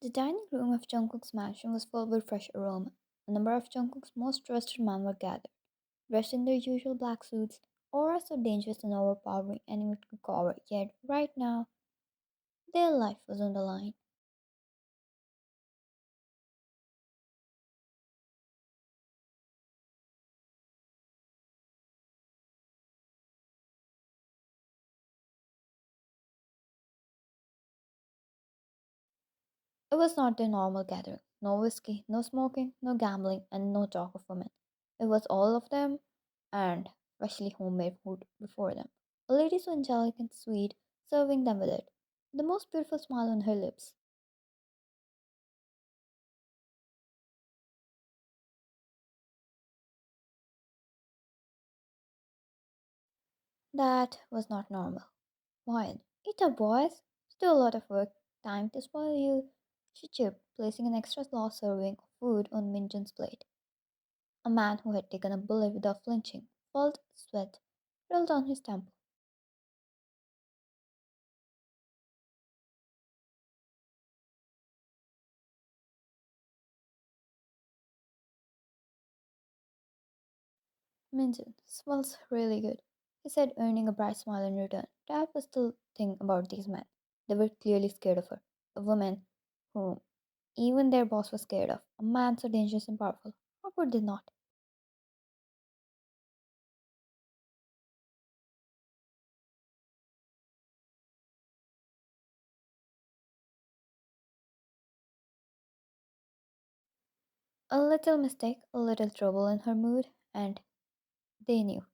The dining room of Jungkook's mansion was filled with fresh aroma. A number of Jungkook's most trusted men were gathered, dressed in their usual black suits, auras so dangerous and overpowering anyone could cover, yet right now their life was on the line. It was not their normal gathering. No whiskey, no smoking, no gambling, and no talk of women. It was all of them and freshly homemade food before them. A lady so angelic and sweet, serving them with it, the most beautiful smile on her lips. That was not normal. Wine. Eat up, boys. Still a lot of work. Time to spoil you. She chirped, placing an extra small serving of food on Minjun's plate. A man who had taken a bullet without flinching felt sweat roll down his temple. Minjun smells really good, he said, earning a bright smile in return. That was the thing about these men. They were clearly scared of her. A woman whom even their boss was scared of. A man so dangerous and powerful. How could they not? A little mistake, a little trouble in her mood, and they knew.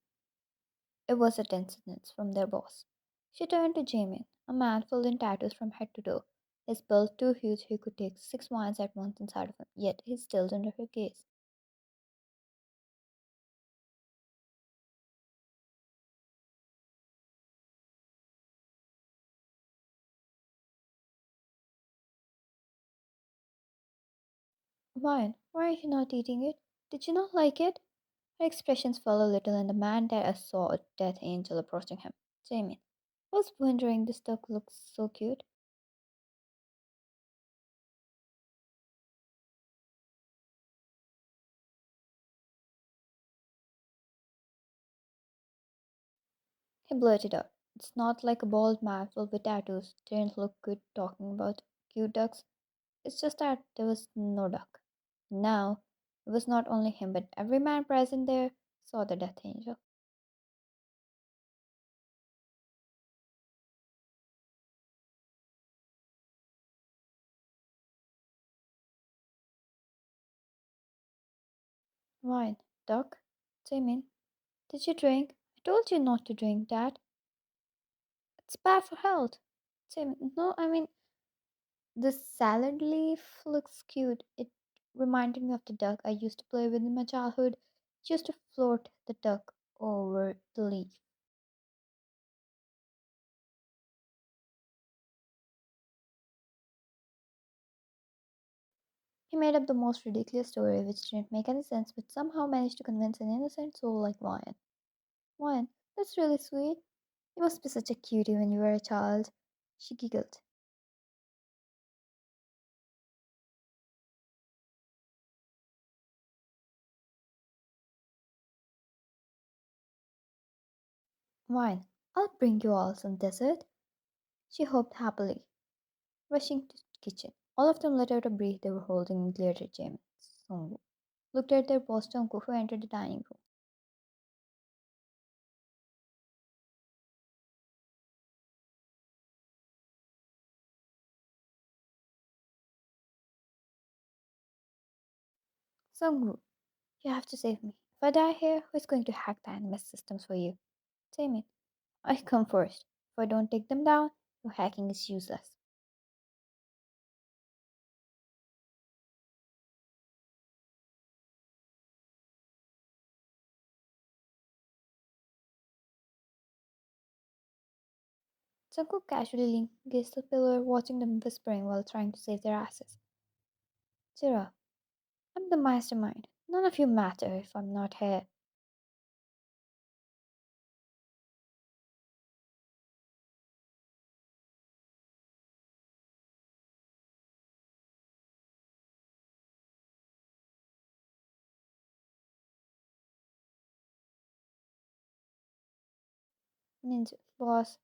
It was a tense sentence from their boss. She turned to Jaemin, a man filled in tattoos from head to toe. His build too huge he could take 6 minds at once inside of him, yet he still under her gaze. Why are you not eating it? Did you not like it? Her expressions fell a little, and the man there saw a death angel approaching him. Jaemin was wondering this duck looks so cute. He blurted out. It's not like a bald man filled with tattoos didn't look good talking about cute ducks. It's just that there was no duck. Now, it was not only him, but every man present there saw the death angel. Wine, duck, Jimin, did you drink? I told you not to drink that. It's bad for health. Jimin, no, I mean, the salad leaf looks cute. It reminded me of the duck I used to play with in my childhood. It used to float the duck over the leaf. He made up the most ridiculous story which didn't make any sense but somehow managed to convince an innocent soul like Lion. Lion, that's really sweet. You must be such a cutie when you were a child. She giggled. Wine, I'll bring you all some dessert. She hoped happily, rushing to the kitchen. All of them let out a breath they were holding and glared at James. Song looked at their boss Jungkook who entered the dining room. Sungwoo, you have to save me. If I die here, who's going to hack the NMS systems for you? Jaemin, I come first. If I don't take them down, your hacking is useless. Jungkook casually leaned against the pillar, watching them whispering while trying to save their asses. Jira, I'm the mastermind. None of you matter if I'm not here. Means, boss,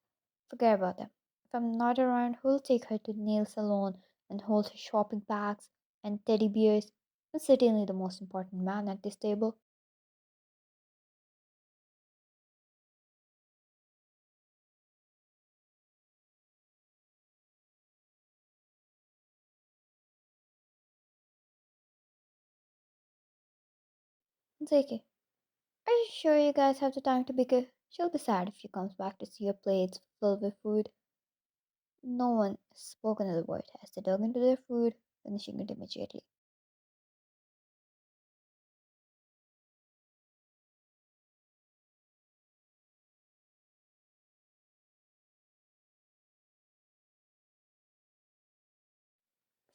forget about them. If I'm not around, who'll take her to nail salon and hold her shopping bags and teddy bears? I'm certainly the most important man at this table. It's okay. Are you sure you guys have the time to bicker? She'll be sad if she comes back to see her plates filled with food. No one spoke another word as they dug into their food, finishing it immediately.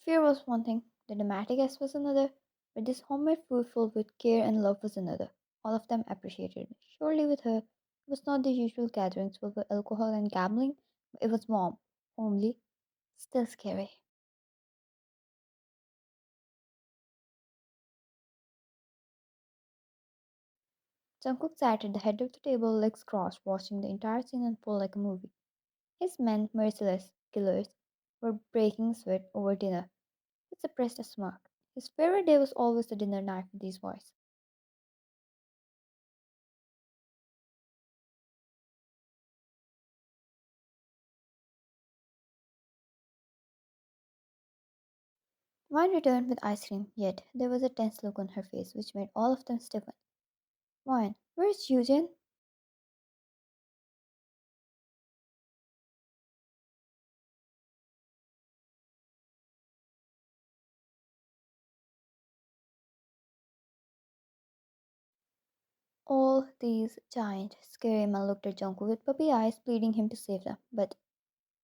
Fear was one thing, the dramatic S was another, but this homemade food filled with care and love was another. All of them appreciated it. Surely with her, it was not the usual gatherings filled with alcohol and gambling. It was warm, homely, still scary. Jungkook sat at the head of the table, legs crossed, watching the entire scene unfold like a movie. His men, merciless killers, were breaking sweat over dinner. He suppressed a smirk. His favorite day was always the dinner night with these boys. Wine returned with ice cream, yet there was a tense look on her face which made all of them stiffen. Wine, where's Eugene? All these giant, scary men looked at Jungkook with puppy eyes, pleading him to save them. But,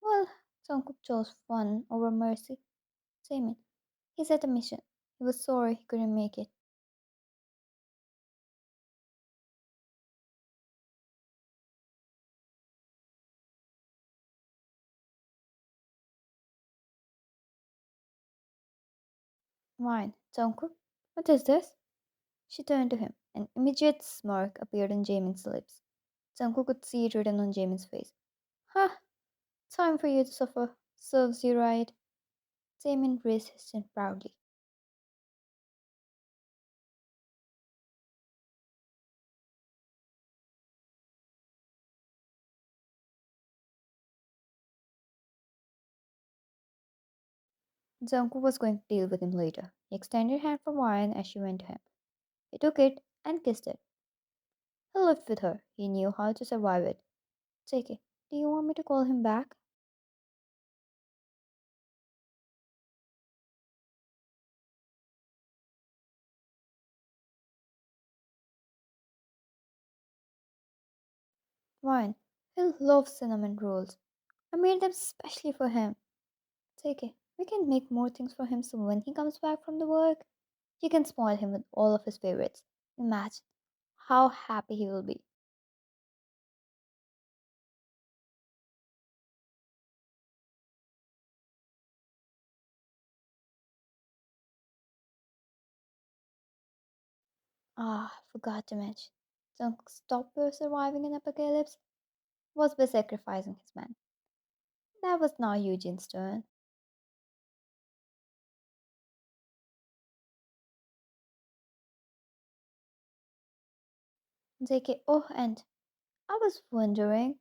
well, Jungkook chose fun over mercy. Jaemin, he's at a mission. He was sorry he couldn't make it. Wine, Jungkook, what is this? She turned to him. An immediate smirk appeared on Jaemin's lips. Jungkook could see it written on Jaemin's face. Ha! Time for you to suffer. Serves you right. Jaemin raised his chin proudly. Jungkook was going to deal with him later. He extended a hand for wine as she went to him. He took it and kissed it. He lived with her. He knew how to survive it. Take it. Do you want me to call him back? Wine. He loves cinnamon rolls. I made them specially for him. Take it. We can make more things for him so when he comes back from the work, you can spoil him with all of his favorites. Imagine how happy he will be. Ah, forgot to mention. Jungkook's stop surviving an apocalypse was by sacrificing his men. That was now Eugene's turn. JK, oh, and I was wondering.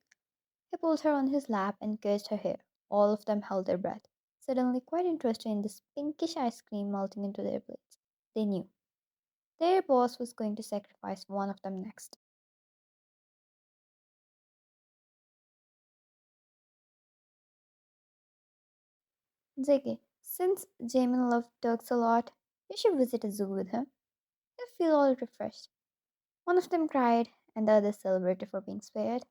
He pulled her on his lap and kissed her hair. All of them held their breath, suddenly quite interested in this pinkish ice cream melting into their plates. They knew their boss was going to sacrifice one of them next. JK, since Jamin loved ducks a lot, you should visit a zoo with him. You'll feel all refreshed. One of them cried, and the other celebrated for being spared.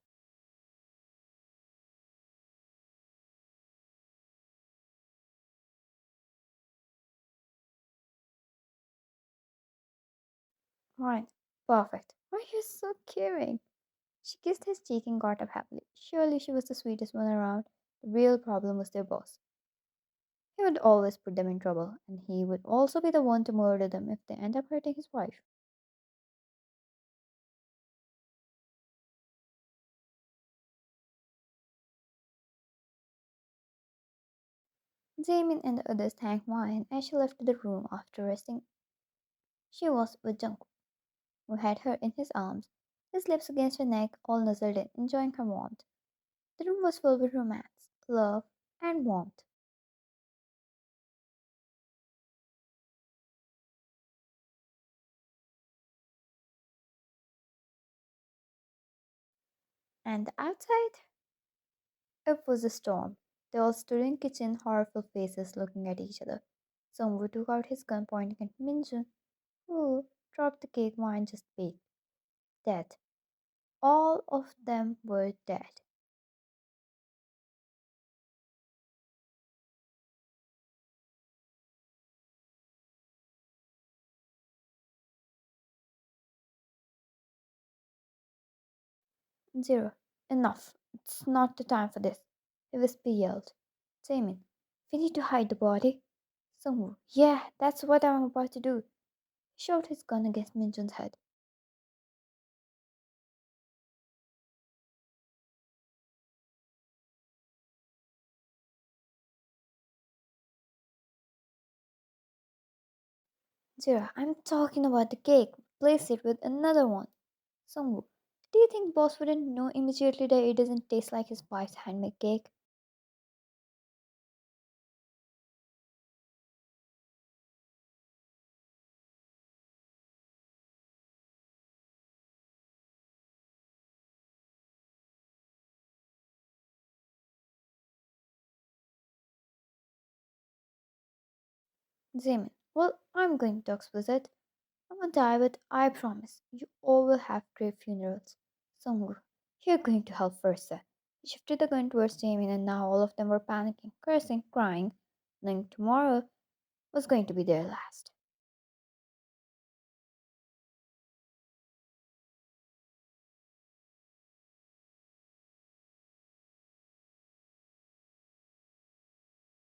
Right, perfect. Why, you're so caring. She kissed his cheek and got up happily. Surely she was the sweetest one around. The real problem was their boss. He would always put them in trouble, and he would also be the one to murder them if they end up hurting his wife. Jaemin and the others thanked Wine as she left the room after resting. She was with Jungkook, who had her in his arms, his lips against her neck, all nuzzled in, enjoying her warmth. The room was filled with romance, love, and warmth. And outside, it was a storm. They all stood in kitchen, horrible faces looking at each other. Songwoo took out his gun pointing at Minjun, who dropped the cake Wine just baked. Dead. All of them were dead. Zero. Enough. It's not the time for this. A whisper yelled. Jaemin, we need to hide the body. Sungwoo, yeah, that's what I'm about to do. He shoved his gun against Minjun's head. Zero, I'm talking about the cake. Place it with another one. Sungwoo, do you think boss wouldn't know immediately that it doesn't taste like his wife's handmade cake? Jaemin, well, I'm going to explicit. I'm gonna die, but I promise you all will have great funerals. Songwoo, you're going to help first, sir. He shifted the gun towards Jaemin, and now all of them were panicking, cursing, crying, knowing tomorrow was going to be their last.